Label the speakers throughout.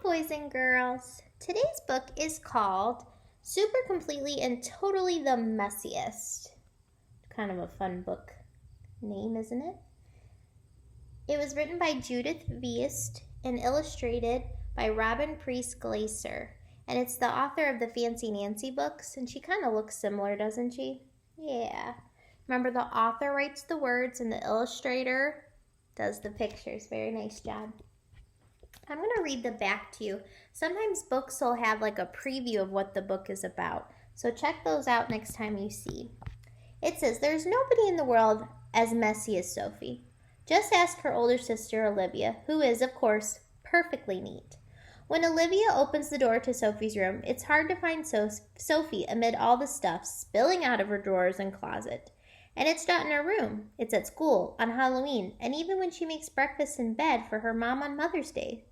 Speaker 1: boys and girls. Today's book is called Super Completely and Totally the Messiest. Kind of a fun book name, isn't it? It was written by Judith Viest and illustrated by Robin Priest Glaser. And it's the author of the Fancy Nancy books, and she kind of looks similar, doesn't she? Yeah. Remember, the author writes the words and the illustrator does the pictures. Very nice job. I'm going to read the back to you. Sometimes books will have like a preview of what the book is about. So check those out next time you see. It says, there's nobody in the world as messy as Sophie. Just ask her older sister, Olivia, who is, of course, perfectly neat. When Olivia opens the door to Sophie's room, it's hard to find Sophie amid all the stuff spilling out of her drawers and closet. And it's not in her room. It's at school, on Halloween, and even when she makes breakfast in bed for her mom on Mother's Day.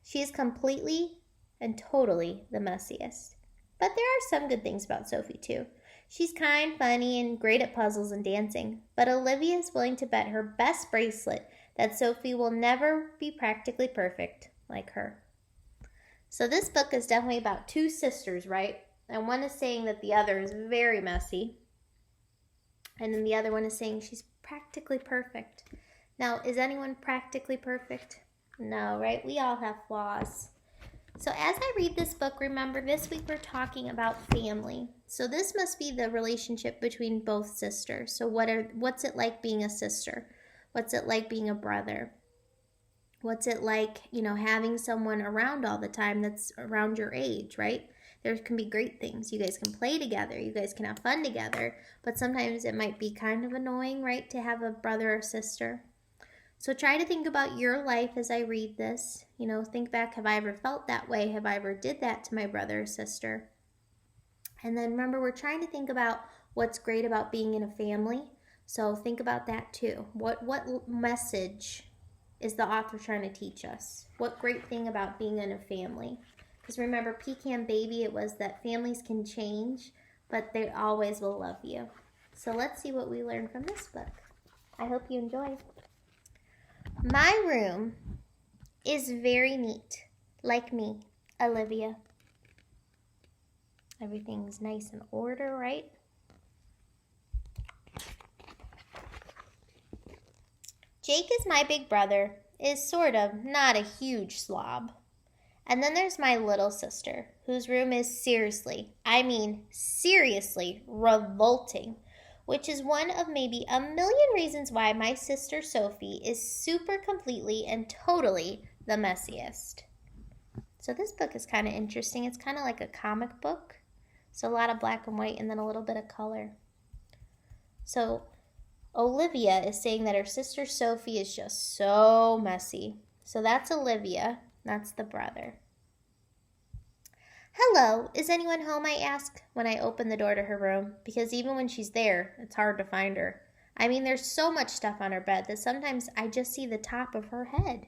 Speaker 1: She is completely and totally the messiest. But there are some good things about Sophie, too. She's kind, funny, and great at puzzles and dancing. But Olivia is willing to bet her best bracelet that Sophie will never be practically perfect like her. So this book is definitely about two sisters, right? And one is saying that the other is very messy. And then the other one is saying she's practically perfect. Now, is anyone practically perfect? No, right? We all have flaws. So as I read this book, remember this week we're talking about family. So this must be the relationship between both sisters. So what's it like being a sister? What's it like being a brother? What's it like, having someone around all the time that's around your age, right? There can be great things. You guys can play together. You guys can have fun together. But sometimes it might be kind of annoying, right, to have a brother or sister. So try to think about your life as I read this. Think back, have I ever felt that way? Have I ever did that to my brother or sister? And then remember, we're trying to think about what's great about being in a family. So think about that too. What message is the author trying to teach us? What great thing about being in a family? Because remember, Pecan Baby, it was that families can change, but they always will love you. So let's see what we learn from this book. I hope you enjoy. My room is very neat, like me, Olivia. Everything's nice in order, right? Jake is my big brother, is sort of not a huge slob. And then there's my little sister, whose room is seriously revolting, which is one of maybe a million reasons why my sister Sophie is super completely and totally the messiest. So this book is kind of interesting. It's kind of like a comic book. So a lot of black and white and then a little bit of color. So Olivia is saying that her sister Sophie is just so messy. So that's Olivia. That's the brother. Hello, is anyone home, I ask when I open the door to her room, because even when she's there, it's hard to find her. I mean, there's so much stuff on her bed that sometimes I just see the top of her head.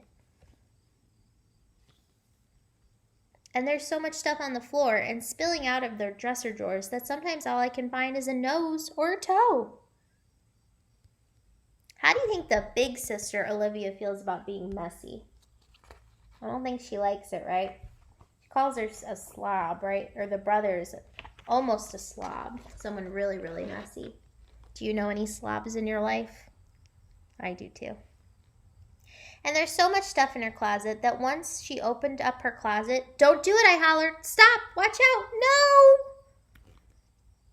Speaker 1: And there's so much stuff on the floor and spilling out of their dresser drawers that sometimes all I can find is a nose or a toe. How do you think the big sister, Olivia, feels about being messy? I don't think she likes it, right? She calls her a slob, right? Or the brother is almost a slob. Someone really, really messy. Do you know any slobs in your life? I do too. And there's so much stuff in her closet that once she opened up her closet, don't do it, I hollered. Stop, watch out, no!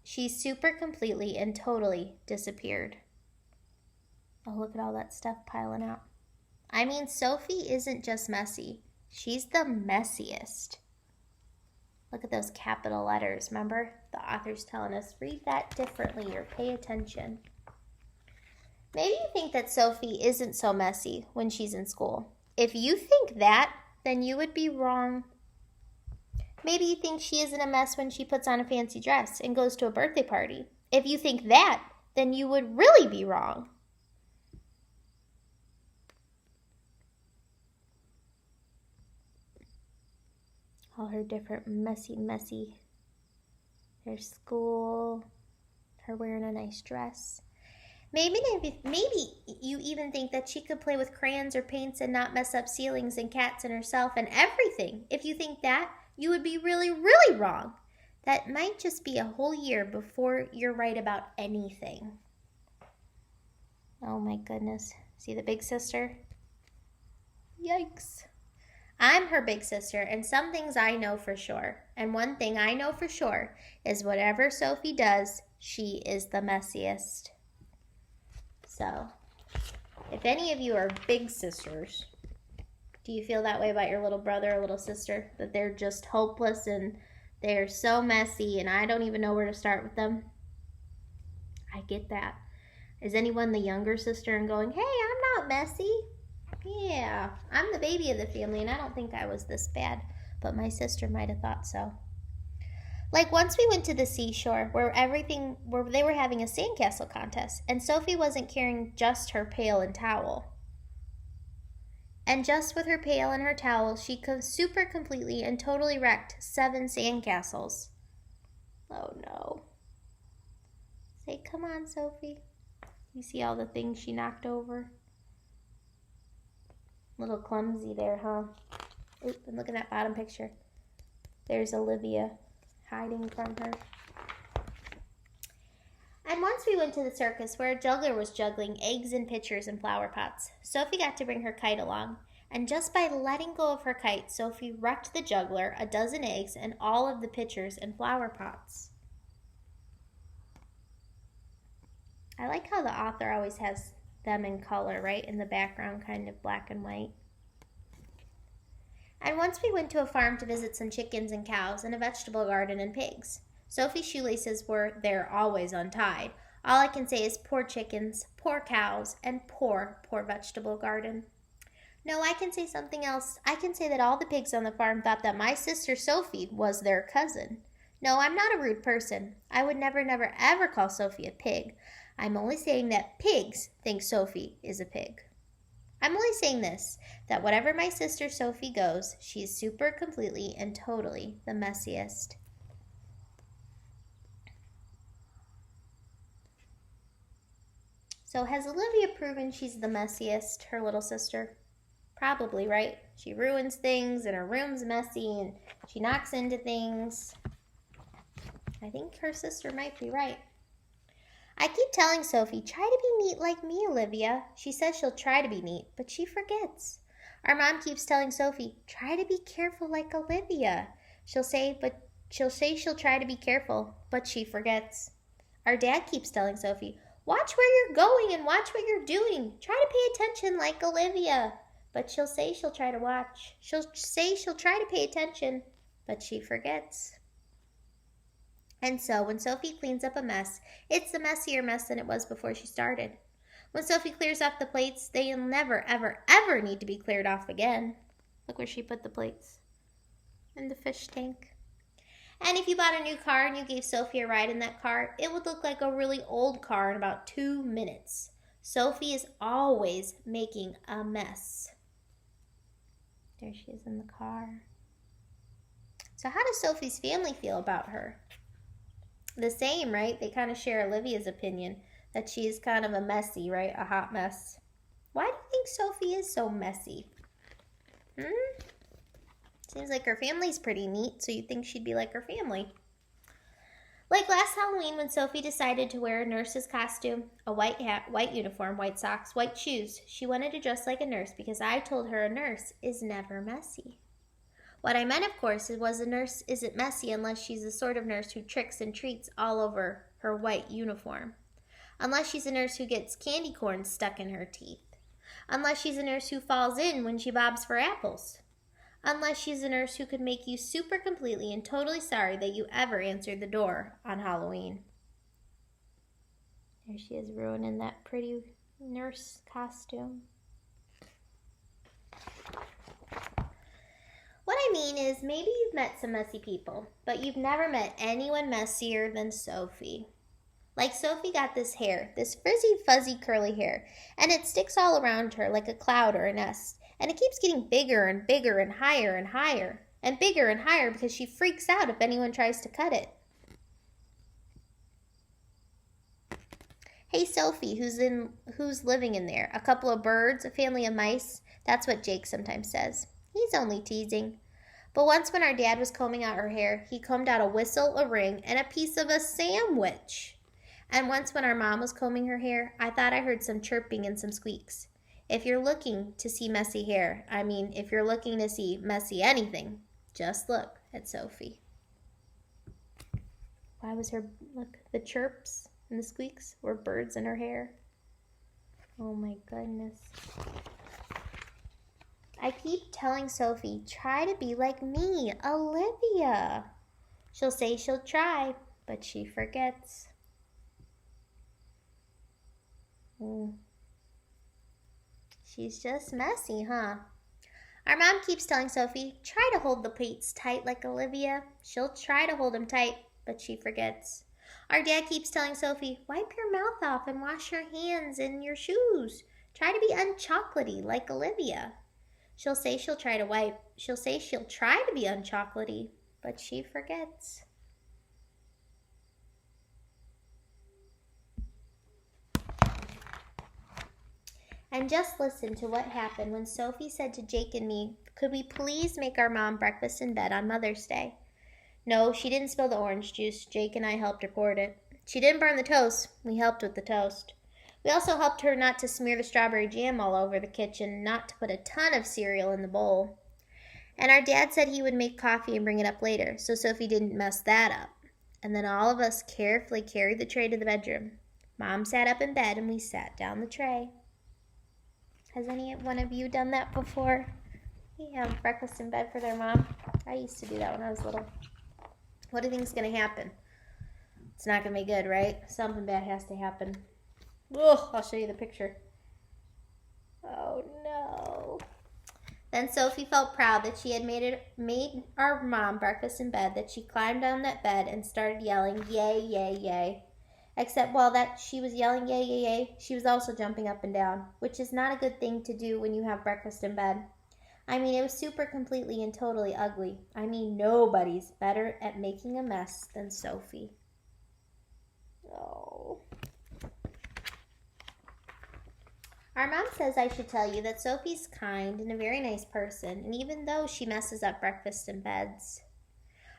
Speaker 1: She super completely and totally disappeared. Oh, look at all that stuff piling out. I mean, Sophie isn't just messy. She's the messiest. Look at those capital letters, remember? The author's telling us, read that differently or pay attention. Maybe you think that Sophie isn't so messy when she's in school. If you think that, then you would be wrong. Maybe you think she isn't a mess when she puts on a fancy dress and goes to a birthday party. If you think that, then you would really be wrong. All her different messy. Her school, her wearing a nice dress. Maybe you even think that she could play with crayons or paints and not mess up ceilings and cats and herself and everything. If you think that, you would be really, really wrong. That might just be a whole year before you're right about anything. Oh my goodness. See the big sister? Yikes. I'm her big sister, and some things I know for sure. And one thing I know for sure is whatever Sophie does, she is the messiest. So, if any of you are big sisters, do you feel that way about your little brother or little sister? That they're just hopeless and they're so messy and I don't even know where to start with them? I get that. Is anyone the younger sister and going, hey, I'm not messy? Yeah, I'm the baby of the family and I don't think I was this bad. But my sister might have thought so. Like once we went to the seashore where they were having a sandcastle contest and Sophie wasn't carrying just her pail and towel. And just with her pail and her towel, she super completely and totally wrecked 7 sandcastles. Oh no. Say, come on, Sophie. You see all the things she knocked over? Little clumsy there, huh? Oop, and look at that bottom picture. There's Olivia hiding from her. And once we went to the circus where a juggler was juggling eggs in pitchers and flower pots. Sophie got to bring her kite along. And just by letting go of her kite, Sophie wrecked the juggler, a dozen eggs, and all of the pitchers and flower pots. I like how the author always has them in color, right? In the background, kind of black and white. And once we went to a farm to visit some chickens and cows and a vegetable garden and pigs. Sophie's shoelaces were there always untied. All I can say is poor chickens, poor cows, and poor vegetable garden. No, I can say something else. I can say that all the pigs on the farm thought that my sister Sophie was their cousin. No, I'm not a rude person. I would never, ever call Sophie a pig. I'm only saying that pigs think Sophie is a pig. I'm only saying this, that whatever my sister Sophie goes, she's super completely and totally the messiest. So has Olivia proven she's the messiest, her little sister? Probably, right? She ruins things and her room's messy and she knocks into things. I think her sister might be right. I keep telling Sophie, try to be neat like me, Olivia. She says she'll try to be neat, but she forgets. Our mom keeps telling Sophie, try to be careful like Olivia. She'll say she'll try to be careful, but she forgets. Our dad keeps telling Sophie, watch where you're going and watch what you're doing. Try to pay attention like Olivia. But she'll say she'll try to watch. She'll say she'll try to pay attention, but she forgets. And so when Sophie cleans up a mess, it's a messier mess than it was before she started. When Sophie clears off the plates, they'll never, ever, ever need to be cleared off again. Look where she put the plates. In the fish tank. And if you bought a new car and you gave Sophie a ride in that car, it would look like a really old car in about 2 minutes. Sophie is always making a mess. There she is in the car. So how does Sophie's family feel about her? The same, right? They kind of share Olivia's opinion that she is kind of a messy, right? A hot mess. Why do you think Sophie is so messy? Seems like her family's pretty neat, so you'd think she'd be like her family. Like last Halloween when Sophie decided to wear a nurse's costume, a white hat, white uniform, white socks, white shoes. She wanted to dress like a nurse because I told her a nurse is never messy. What I meant, of course, was a nurse isn't messy unless she's the sort of nurse who tricks and treats all over her white uniform. Unless she's a nurse who gets candy corn stuck in her teeth. Unless she's a nurse who falls in when she bobs for apples. Unless she's a nurse who could make you super completely and totally sorry that you ever answered the door on Halloween. There she is ruining that pretty nurse costume. What I mean is maybe you've met some messy people, but you've never met anyone messier than Sophie. Like Sophie got this hair, this frizzy, fuzzy, curly hair, and it sticks all around her like a cloud or a nest, and it keeps getting bigger and bigger and higher, and bigger and higher because she freaks out if anyone tries to cut it. Hey, Sophie, who's living in there? A couple of birds, a family of mice? That's what Jake sometimes says. He's only teasing. But once when our dad was combing out her hair, he combed out a whistle, a ring, and a piece of a sandwich. And once when our mom was combing her hair, I thought I heard some chirping and some squeaks. If you're looking to see messy hair, if you're looking to see messy anything, just look at Sophie. Why was look, the chirps and the squeaks were birds in her hair. Oh my goodness. I keep telling Sophie, try to be like me, Olivia. She'll say she'll try, but she forgets. She's just messy, huh? Our mom keeps telling Sophie, try to hold the plates tight like Olivia. She'll try to hold them tight, but she forgets. Our dad keeps telling Sophie, wipe your mouth off and wash your hands and your shoes. Try to be unchocolatey like Olivia. She'll say she'll try to be unchocolatey, but she forgets. And just listen to what happened when Sophie said to Jake and me, could we please make our mom breakfast in bed on Mother's Day? No, she didn't spill the orange juice. Jake and I helped her pour it. She didn't burn the toast. We helped with the toast. We also helped her not to smear the strawberry jam all over the kitchen, not to put a ton of cereal in the bowl. And our dad said he would make coffee and bring it up later, so Sophie didn't mess that up. And then all of us carefully carried the tray to the bedroom. Mom sat up in bed and we sat down the tray. Has any one of you done that before? We have breakfast in bed for their mom. I used to do that when I was little. What do you think is going to happen? It's not going to be good, right? Something bad has to happen. Ugh, I'll show you the picture. Oh, no. Then Sophie felt proud that she had made our mom breakfast in bed, that she climbed on that bed and started yelling, yay, yay, yay. Except while that she was yelling yay, yay, yay, she was also jumping up and down, which is not a good thing to do when you have breakfast in bed. It was super completely and totally ugly. Nobody's better at making a mess than Sophie. Oh. Our mom says I should tell you that Sophie's kind and a very nice person, and even though she messes up breakfast and beds.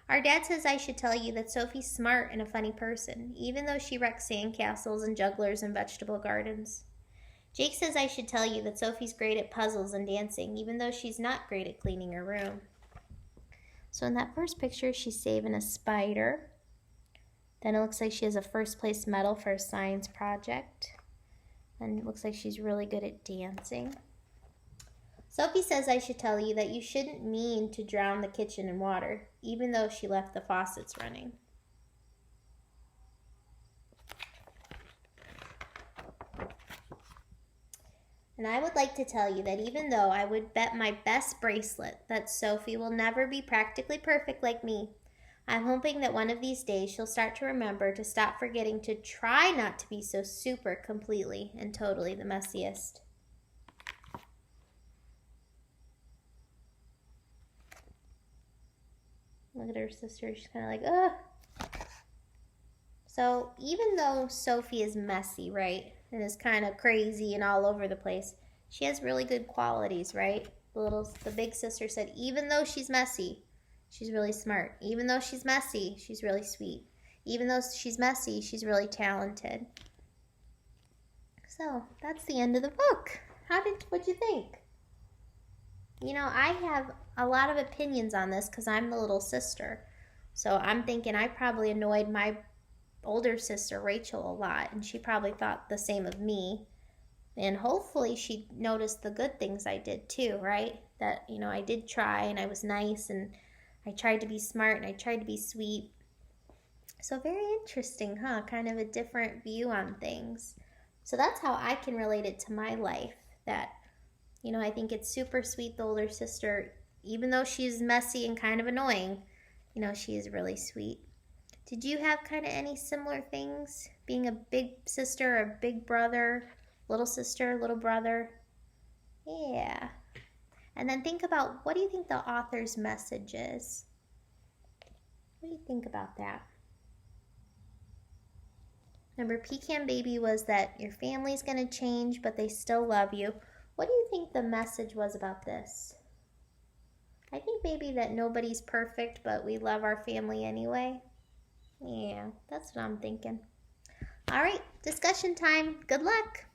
Speaker 1: Our dad says I should tell you that Sophie's smart and a funny person, even though she wrecks sandcastles and jugglers and vegetable gardens. Jake says I should tell you that Sophie's great at puzzles and dancing, even though she's not great at cleaning her room. So in that first picture, she's saving a spider. Then it looks like she has a first place medal for a science project. And it looks like she's really good at dancing. Sophie says I should tell you that you shouldn't mean to drown the kitchen in water, even though she left the faucets running. And I would like to tell you that even though I would bet my best bracelet that Sophie will never be practically perfect like me, I'm hoping that one of these days she'll start to remember to stop forgetting to try not to be so super completely and totally the messiest. Look at her sister. She's kind of like, ugh. So even though Sophie is messy, right, and is kind of crazy and all over the place, she has really good qualities, right? The big sister said, even though she's messy, she's really smart. Even though she's messy, she's really sweet. Even though she's messy, she's really talented. So that's the end of the book. What'd you think? I have a lot of opinions on this because I'm the little sister. So I'm thinking I probably annoyed my older sister, Rachel, a lot, and she probably thought the same of me. And hopefully she noticed the good things I did too, right? That, I did try and I was nice and I tried to be smart and I tried to be sweet. So very interesting, huh? Kind of a different view on things. So that's how I can relate it to my life, that I think it's super sweet, the older sister, even though she's messy and kind of annoying, she is really sweet. Did you have kind of any similar things? Being a big sister, a big brother, little sister, little brother? Yeah. And then think about, what do you think the author's message is? What do you think about that? Remember, Pecan Baby was that your family's going to change, but they still love you. What do you think the message was about this? I think maybe that nobody's perfect, but we love our family anyway. Yeah, that's what I'm thinking. All right, discussion time. Good luck.